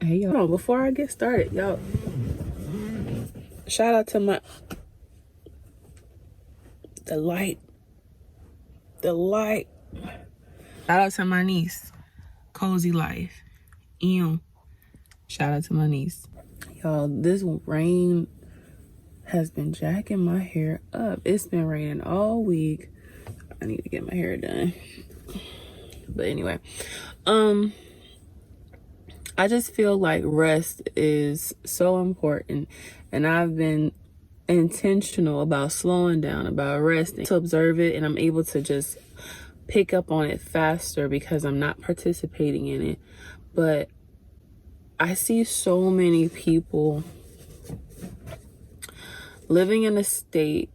Hey y'all, hold on, before I get started, y'all, shout out to the light. Shout out to my niece, Cozy Life. Shout out to my niece. Y'all, this rain has been jacking my hair up. It's been raining all week. I need to get my hair done. But anyway, I just feel like rest is so important, and I've been intentional about slowing down, about resting, to observe it, and I'm able to just pick up on it faster because I'm not participating in it. But I see so many people living in a state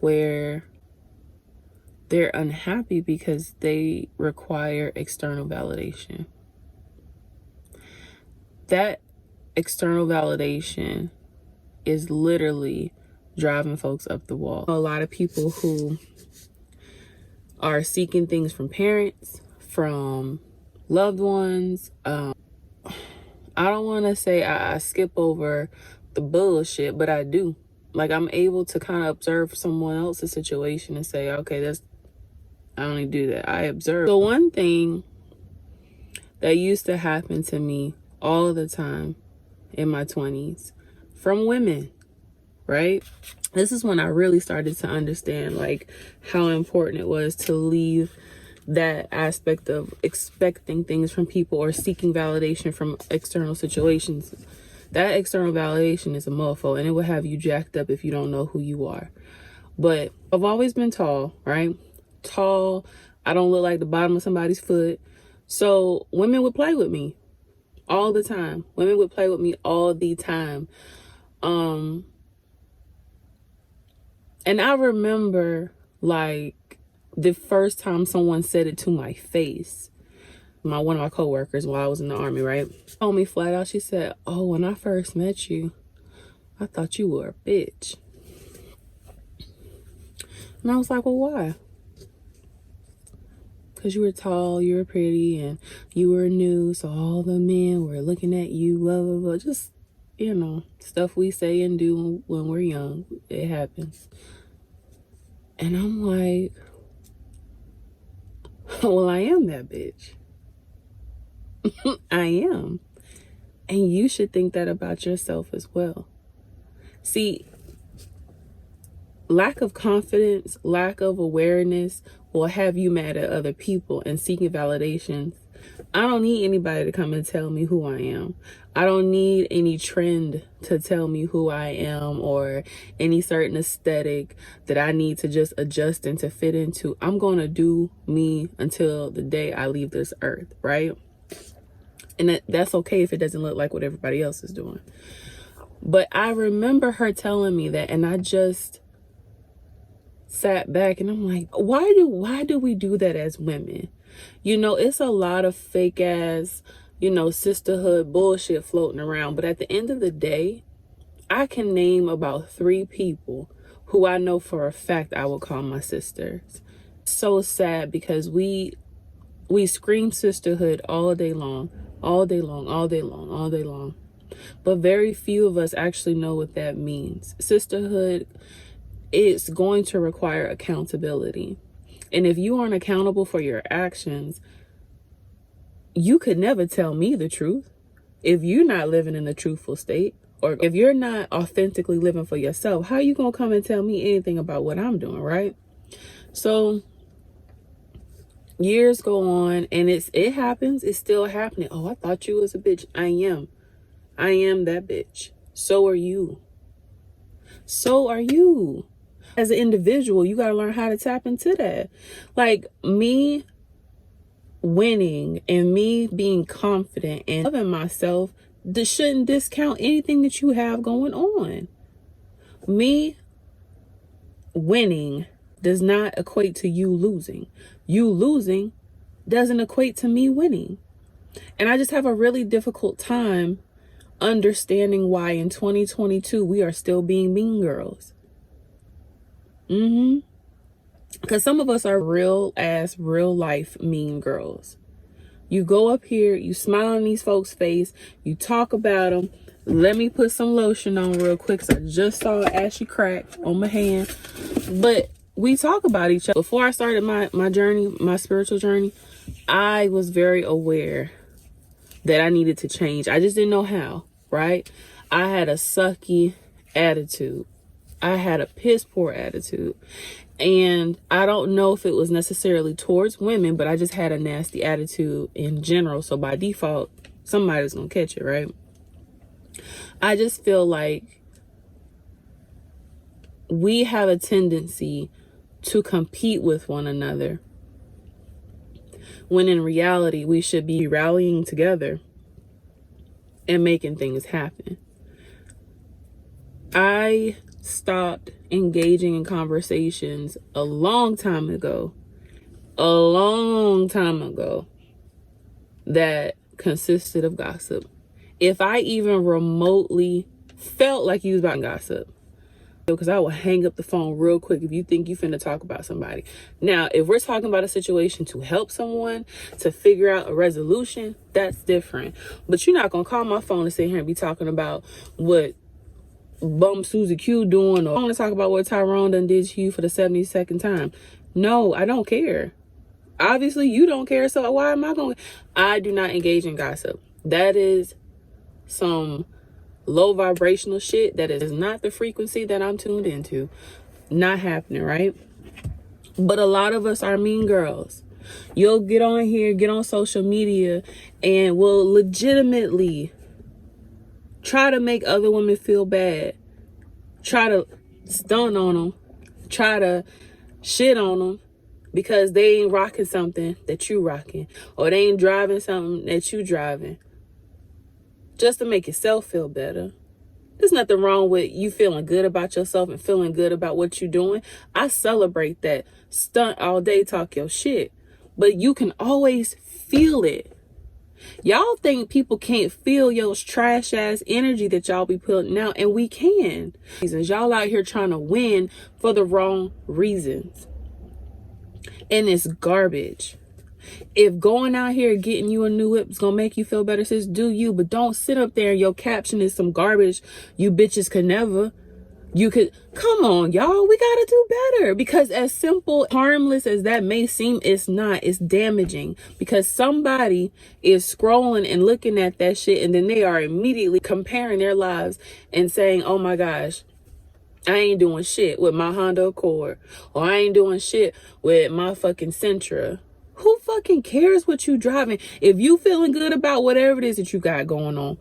where they're unhappy because they require external validation. That external validation is literally driving folks up the wall. A lot of people who are seeking things from parents, from loved ones. I don't want to say I skip over the bullshit, but I do. Like, I'm able to kind of observe someone else's situation and say, okay, I only do that. I observe. So one thing that used to happen to me all the time in my 20s from women, right? This is when I really started to understand like how important it was to leave that aspect of expecting things from people or seeking validation from external situations. That external validation is a mofo, and it will have you jacked up if you don't know who you are. But I've always been tall, right? Tall. I don't look like the bottom of somebody's foot. So women would play with me all the time. Women would play with me all the time. And I remember like the first time someone said it to my face. One of my coworkers while I was in the army, right? Told me flat out, she said, "Oh, when I first met you, I thought you were a bitch." And I was like, "Well, why?" "Because you were tall, you were pretty, and you were new, so all the men were looking at you, blah, blah, blah." Just, stuff we say and do when we're young. It happens. And I'm like, well, I am that bitch. I am. And you should think that about yourself as well. See, lack of confidence, lack of awareness will have you mad at other people and seeking validation. I don't need anybody to come and tell me who I am. I don't need any trend to tell me who I am or any certain aesthetic that I need to just adjust and to fit into. I'm going to do me until the day I leave this earth, right? And that's okay if it doesn't look like what everybody else is doing. But I remember her telling me that, and I just sat back and I'm like, why do we do that as women? It's a lot of fake ass, sisterhood bullshit floating around. But at the end of the day, I can name about 3 people who I know for a fact I would call my sisters. So sad because we scream sisterhood all day long. But very few of us actually know what that means. Sisterhood is going to require accountability. And if you aren't accountable for your actions, you could never tell me the truth. If you're not living in the truthful state, or if you're not authentically living for yourself, how are you going to come and tell me anything about what I'm doing, right? So years go on and it happens. It's still happening. Oh, I thought you was a bitch. I am that bitch. So are you. As an individual, you got to learn how to tap into that. Like me winning and me being confident and loving myself, this shouldn't discount anything that you have going on. Me winning does not equate to you losing. You losing doesn't equate to me winning. And I just have a really difficult time understanding why in 2022 we are still being mean girls. Because some of us are real life mean girls. You go up here, you smile in these folks' face, you talk about them. Let me put some lotion on real quick, because I just saw an ashy crack on my hand. But we talk about each other. Before I started my journey, my spiritual journey, I was very aware that I needed to change. I just didn't know how, right? I had a sucky attitude. I had a piss poor attitude. And I don't know if it was necessarily towards women, but I just had a nasty attitude in general. So by default, somebody's gonna catch it, right? I just feel like we have a tendency to compete with one another, when in reality, we should be rallying together and making things happen. I stopped engaging in conversations a long time ago that consisted of gossip. If I even remotely felt like you was about to gossip, because I will hang up the phone real quick if you think you finna talk about somebody. Now, if we're talking about a situation to help someone, to figure out a resolution, that's different. But you're not gonna call my phone and sit here and be talking about what bum Susie Q doing, or I want to talk about what Tyrone done did to you for the 72nd time. No, I don't care. Obviously, you don't care, so why am I going? I do not engage in gossip. That is some low vibrational shit. That is not the frequency that I'm tuned into. Not happening, right? But a lot of us are mean girls. You'll get on here, get on social media, and will legitimately try to make other women feel bad. Try to stun on them. Try to shit on them because they ain't rocking something that you rocking, or they ain't driving something that you driving, just to make yourself feel better. There's nothing wrong with you feeling good about yourself and feeling good about what you're doing. I celebrate that. Stunt all day, talk your shit. But you can always feel it. Y'all think people can't feel your trash ass energy that y'all be putting out, and we can. Y'all out here trying to win for the wrong reasons. And it's garbage. If going out here getting you a new whip is gonna make you feel better, sis, do you. But don't sit up there and your caption is some garbage you bitches could never. You could, come on, y'all, we gotta do better. Because as simple, harmless as that may seem, it's not. It's damaging. Because somebody is scrolling and looking at that shit, and then they are immediately comparing their lives and saying, oh my gosh, I ain't doing shit with my Honda Accord, or I ain't doing shit with my fucking Sentra. Who fucking cares what you driving? If you feeling good about whatever it is that you got going on,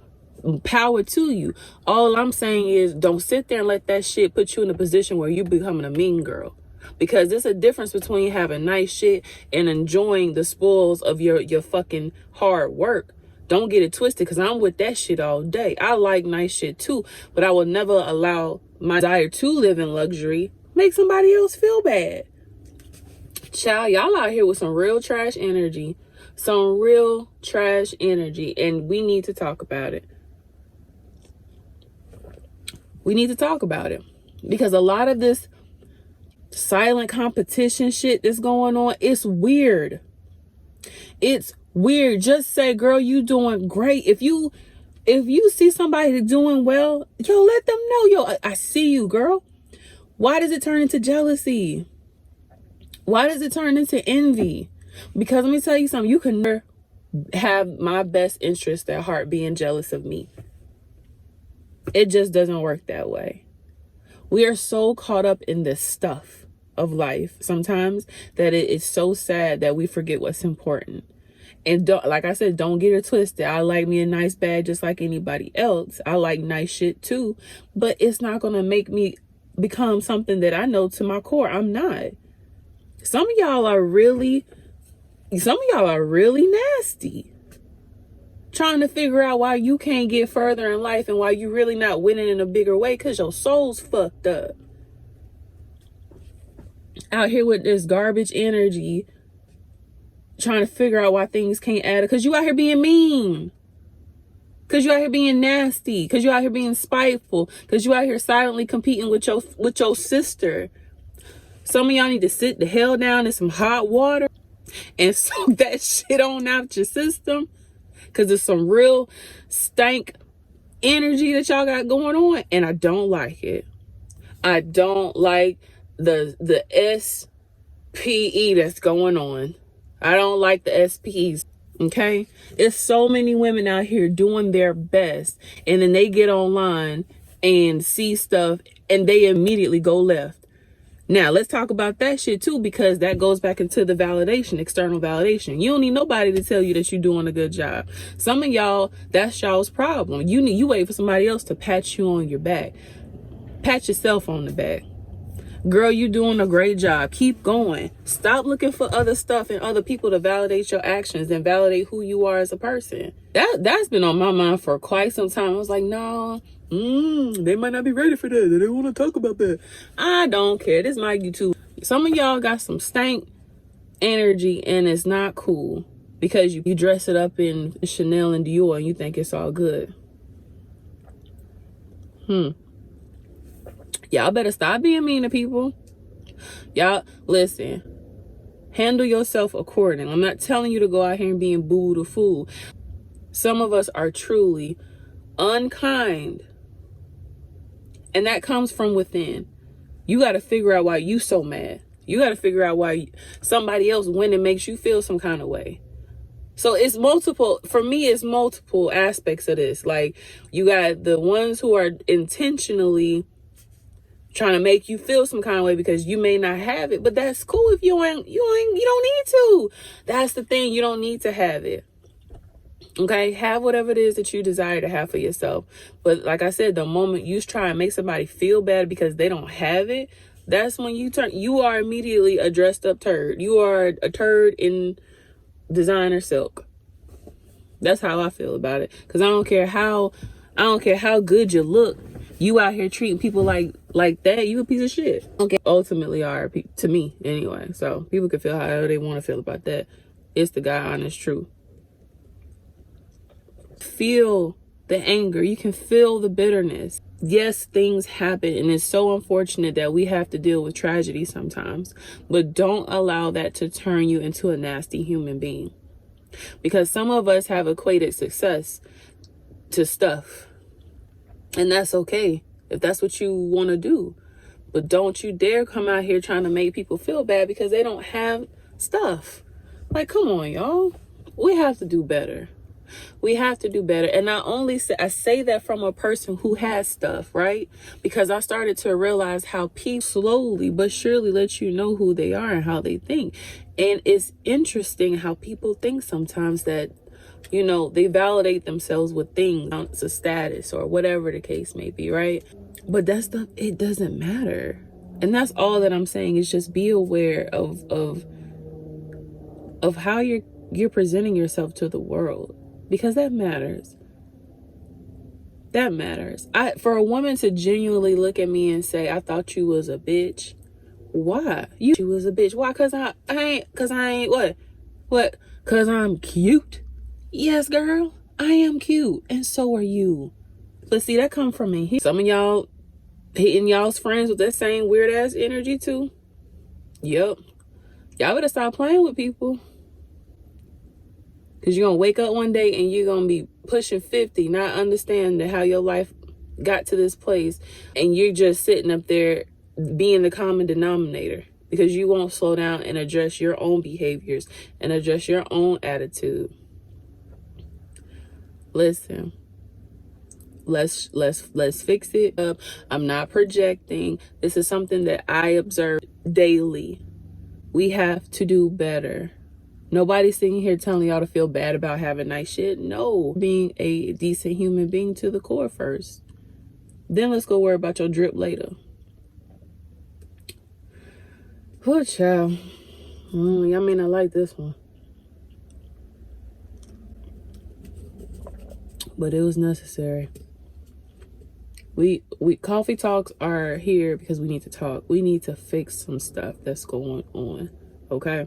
power to you. All I'm saying is don't sit there and let that shit put you in a position where you becoming a mean girl. Because there's a difference between having nice shit and enjoying the spoils of your fucking hard work. Don't get it twisted, because I'm with that shit all day. I like nice shit too, but I will never allow my desire to live in luxury make somebody else feel bad. Child, y'all out here with some real trash energy. Some real trash energy. And we need to talk about it. We need to talk about it. Because a lot of this silent competition shit that's going on, it's weird. It's weird. Just say, girl, you doing great. If you see somebody doing well, yo, let them know. Yo, I see you, girl. Why does it turn into jealousy? Why does it turn into envy? Because let me tell you something. You can never have my best interest at heart being jealous of me. It just doesn't work that way. We are so caught up in this stuff of life sometimes that it is so sad that we forget what's important. And don't, like I said, don't get it twisted. I like me a nice bag just like anybody else. I like nice shit too. But it's not going to make me become something that I know to my core I'm not. Some of y'all are really nasty. Trying to figure out why you can't get further in life and why you really not winning in a bigger way, because your soul's fucked up. Out here with this garbage energy, trying to figure out why things can't add up, because you out here being mean. Because you out here being nasty. Because you out here being spiteful. Because you out here silently competing with your sister. Some of y'all need to sit the hell down in some hot water and soak that shit on out your system, because it's some real stank energy that y'all got going on, and I don't like it. I don't like the SPE that's going on. I don't like the SPEs. Okay, there's so many women out here doing their best, and then they get online and see stuff and they immediately go left. Now let's talk about that shit too, because that goes back into the validation, external validation. You don't need nobody to tell you that you're doing a good job. Some of y'all, that's y'all's problem. You wait for somebody else to pat you on your back. Pat yourself on the back. Girl, you doing a great job. Keep going. Stop looking for other stuff and other people to validate your actions and validate who you are as a person. That's been on my mind for quite some time. I was like, no, they might not be ready for that. They don't want to talk about that. I don't care. This is my YouTube. Some of y'all got some stank energy and it's not cool because you dress it up in Chanel and Dior and you think it's all good. Y'all better stop being mean to people. Y'all, listen. Handle yourself accordingly. I'm not telling you to go out here and being booed or fool. Some of us are truly unkind. And that comes from within. You got to figure out why you so mad. You got to figure out why somebody else went and makes you feel some kind of way. So it's multiple, for me, it's multiple aspects of this. Like, you got the ones who are intentionally trying to make you feel some kind of way because you may not have it, but that's cool if you don't need to. That's the thing. You don't need to have it. Okay, have whatever it is that you desire to have for yourself. But like I said, the moment you try and make somebody feel bad because they don't have it, that's when you are immediately a dressed up turd. You are a turd in designer silk. That's how I feel about it. Because I don't care how good you look. You out here treating people like that, you a piece of shit. Okay, ultimately are to me anyway. So people can feel however they want to feel about that. It's the God honest truth. Feel the anger. You can feel the bitterness. Yes, things happen, and it's so unfortunate that we have to deal with tragedy sometimes. But don't allow that to turn you into a nasty human being. Because some of us have equated success to stuff. And that's okay if that's what you want to do. But don't you dare come out here trying to make people feel bad because they don't have stuff. Like, come on, y'all. We have to do better. We have to do better. And not only I say that from a person who has stuff, right? Because I started to realize how people slowly but surely let you know who they are and how they think. And it's interesting how people think sometimes that, you know, they validate themselves with things, a status or whatever the case may be, right? But that stuff, it doesn't matter. And that's all that I'm saying is just be aware of how you're presenting yourself to the world, because that matters. That matters. For a woman to genuinely look at me and say, I thought you was a bitch. Why? You was a bitch. Why? Cause I ain't what? What? Cause I'm cute. Yes, girl, I am cute, and so are you. But see, that come from me. Some of y'all hitting y'all's friends with that same weird ass energy too. Yep. Y'all better stop playing with people. Because you're going to wake up one day and you're going to be pushing 50, not understanding how your life got to this place. And you're just sitting up there being the common denominator. Because you won't slow down and address your own behaviors and address your own attitude. Listen, let's fix it up. I'm not projecting. This is something that I observe daily. We have to do better. Nobody's sitting here telling y'all to feel bad about having nice shit. No, being a decent human being to the core first. Then let's go worry about your drip later. Poor child. Y'all may not like this one, but it was necessary. We coffee talks are here because we need to talk. We need to fix some stuff that's going on. Okay?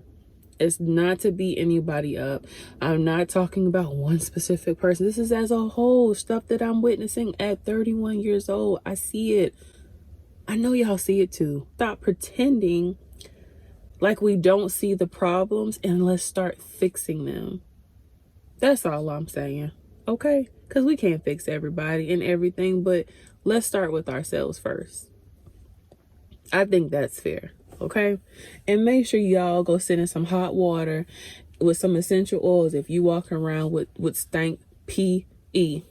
It's not to beat anybody up. I'm not talking about one specific person. This is as a whole stuff that I'm witnessing at 31 years old. I see it. I know y'all see it too. Stop pretending Like we don't see the problems, and let's start fixing them. That's all I'm saying. Okay? Because we can't fix everybody and everything, but let's start with ourselves first. I think that's fair. Okay? And make sure y'all go sit in some hot water with some essential oils if you walking around with stank PE.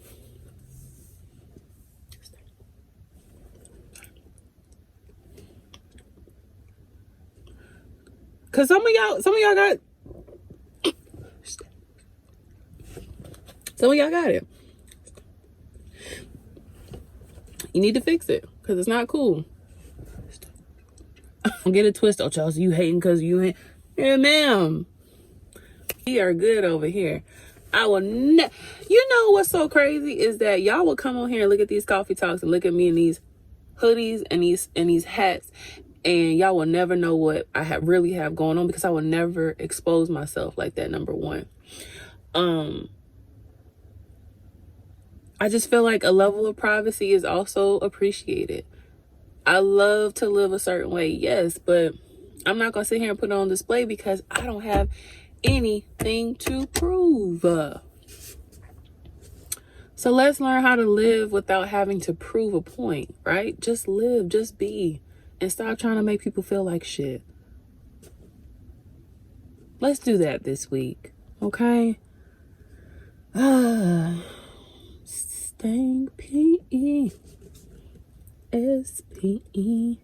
Cause some of y'all got it. You need to fix it because it's not cool. Don't get it twisted, Chelsae. You hating because you ain't. Yeah, ma'am. We are good over here. I will you know what's so crazy is that y'all will come on here and look at these coffee talks and look at me in these hoodies and these hats, and y'all will never know what I really have going on because I will never expose myself like that. Number one. I just feel like a level of privacy is also appreciated. I love to live a certain way, yes, but I'm not going to sit here and put it on display because I don't have anything to prove. So let's learn how to live without having to prove a point, right? Just live, just be, and stop trying to make people feel like shit. Let's do that this week, okay? Stank PE. SPE.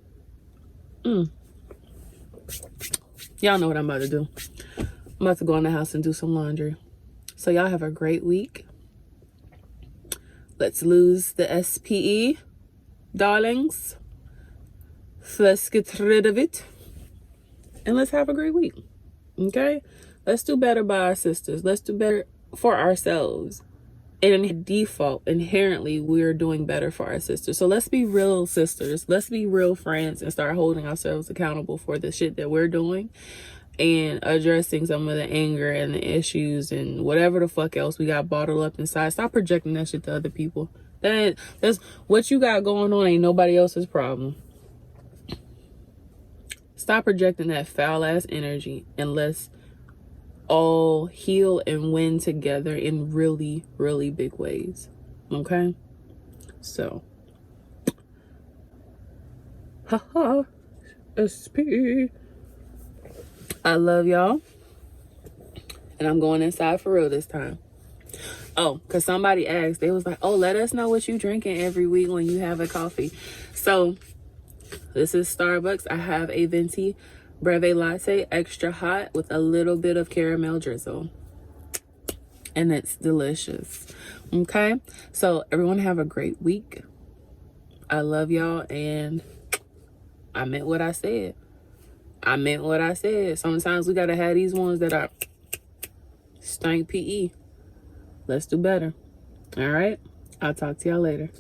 Y'all know what I'm about to do. I'm about to go in the house and do some laundry. So y'all have a great week. Let's lose the SPE, darlings. Let's get rid of it. And let's have a great week. Okay? Let's do better by our sisters. Let's do better for ourselves. And in default, inherently, we're doing better for our sisters. So let's be real sisters. Let's be real friends and start holding ourselves accountable for the shit that we're doing and addressing some of the anger and the issues and whatever the fuck else we got bottled up inside. Stop projecting that shit to other people. That's what you got going on ain't nobody else's problem. Stop projecting that foul ass energy and let's all heal and win together in really, really big ways. Okay? So. Haha. SP. I love y'all. And I'm going inside for real this time. Oh, because somebody asked. They was like, oh, let us know what you drinking every week when you have a coffee. So, this is Starbucks. I have a venti breve latte, extra hot with a little bit of caramel drizzle. And it's delicious. Okay? So, everyone have a great week. I love y'all. And I meant what I said. Sometimes we got to have these ones that are stank PE. Let's do better. All right? I'll talk to y'all later.